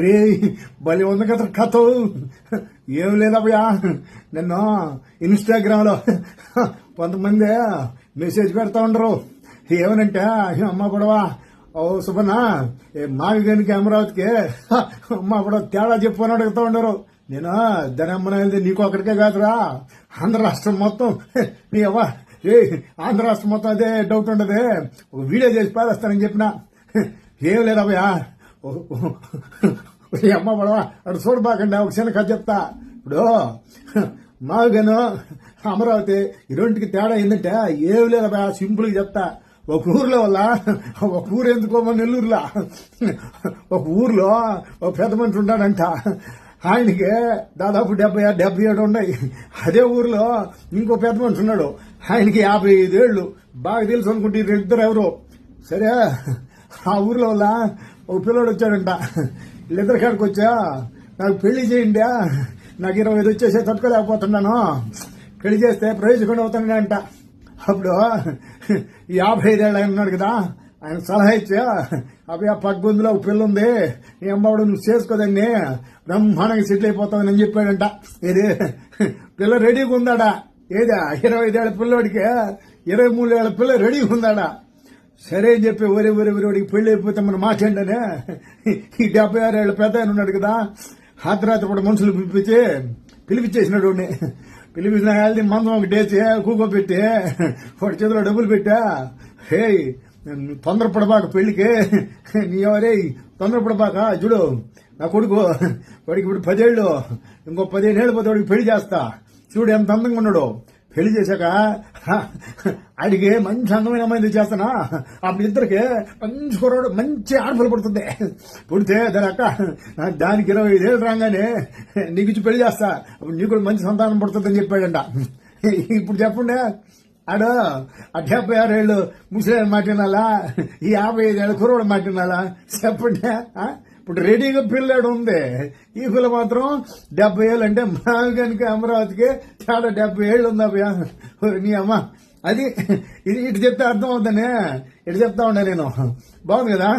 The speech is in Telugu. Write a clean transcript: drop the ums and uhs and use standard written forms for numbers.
రే భలే ఉంది కదా కథ. ఏం లేదబ్బయ్యా, నిన్న ఇన్స్టాగ్రామ్ లో కొంతమంది మెసేజ్ పెడతా ఉండరు. ఏమనంటే అమ్మ పడవా ఓ సుబన్న మావిగానికి అమరావతికి అమ్మ పడవ తేడా చెప్పు అని అడుగుతూ ఉండరు. నేను దాని అమ్మనది నీకు ఒక్కడికే కాదురా, ఆంధ్ర రాష్ట్రం మొత్తం నీ అవ్వ ఆంధ్ర రాష్ట్రం మొత్తం అదే డౌట్ ఉండదు. ఒక వీడియో చేసి పారేస్తానని చెప్పిన. ఏం లేదబ్బయ్యా, అమ్మ పడవా అటు చూడబాకండి, ఒక చిన్న కథ చెప్తా. ఇప్పుడు మావిగాను అమరావతి ఈ రెండుకి తేడా ఏంటంటే ఏం లేదబ్బా, సింపుల్గా చెప్తా. ఒక ఊర్లో వల్ల ఒక ఊరు ఎందుకో మన నెల్లూరులో ఒక ఊర్లో ఒక పెద్ద మనిషి ఉంటాడంట. ఆయనకి దాదాపు 77 ఉన్నాయి. అదే ఊర్లో ఇంకో పెద్ద మనిషి ఉన్నాడు, ఆయనకి 55 ఏళ్ళు. బాగా తెలుసు అనుకుంటే ఇద్దరు ఎవరు. సరే ఆ ఊర్లో వల్ల ఒక పిల్లడు వచ్చాడంట. వీళ్ళిద్దరి కాడికి వచ్చా, నాకు పెళ్లి చేయండి, నాకు 25 వచ్చేసే తట్టుకోలేకపోతున్నాను, పెళ్లి చేస్తే ప్రయోజకుడు అవుతానంట. అప్పుడు 55 ఏళ్ళు ఆయన ఉన్నాడు కదా, ఆయన సలహా ఇచ్చా, అవి ఆ పక్కబందులో ఒక పిల్ల ఉంది, నీ అమ్మవాడు నువ్వు చేసుకోదండి, బ్రహ్మాండంగా సెటిల్ అయిపోతావని అని చెప్పాడంట. ఏది పిల్ల రెడీగా ఉందాడా? ఏదా 25 ఏళ్ల పిల్లోడికి 23 ఏళ్ల పిల్ల రెడీగా ఉందాడా? సరే అని చెప్పి ఒరే పెళ్లి అయిపోతే మన మాట్లాడనే ఈ 76 ఏళ్ల పెద్ద ఆయన ఉన్నాడు కదా, హాతరాత్రి కూడా మనుషులు పిలిపించేసినాడు. పిలిపించిన వాళ్ళది మందం ఒకటేసి కూకోబెట్టి వాడి చేతిలో డబ్బులు పెట్టా. హే తొందరపడబాక పెళ్లికి, నీ ఎవరే తొందరపడబాక, చూడు నా కొడుకు వాడికి ఇప్పుడు 10 ఏళ్ళు, ఇంకో 15 ఏళ్ళు పోతే వాడికి పెళ్లి చేస్తా, చూడు ఎంత అందంగా ఉన్నాడు. పెళ్లి చేశాక ఆడికి మంచి అందమైన అమ్మాయి చేస్తానా, అప్పుడు ఇద్దరికి మంచి కుర్రాడు మంచి ఆడపిల్ల పడుతుంది. పుడితే దాని అక్క దానికి 25 ఏళ్ళు రాగానే నీకు ఇచ్చి పెళ్లి చేస్తా, అప్పుడు నీకు కూడా మంచి సంతానం పడుతుందని చెప్పాడంట. ఇప్పుడు చెప్పండి, ఆడు 76 ఏళ్ళు ముసలి మాట వినాలా, ఈ 55 ఏళ్ళ కుర్రాడు మాట వినాలా? చెప్పండి. ఇప్పుడు రెడీగా పిల్లాడు ఉంది, ఈ పిల్ల మాత్రం 70 ఏళ్ళు. అంటే మావిగానికి అమరావతికి చాలా 70 ఏళ్ళు ఉందా నీ అమ్మ. అది ఇది ఇటు చెప్తే అర్థం అవుతానే, ఇటు చెప్తా ఉండా నేను. బాగుంది కదా.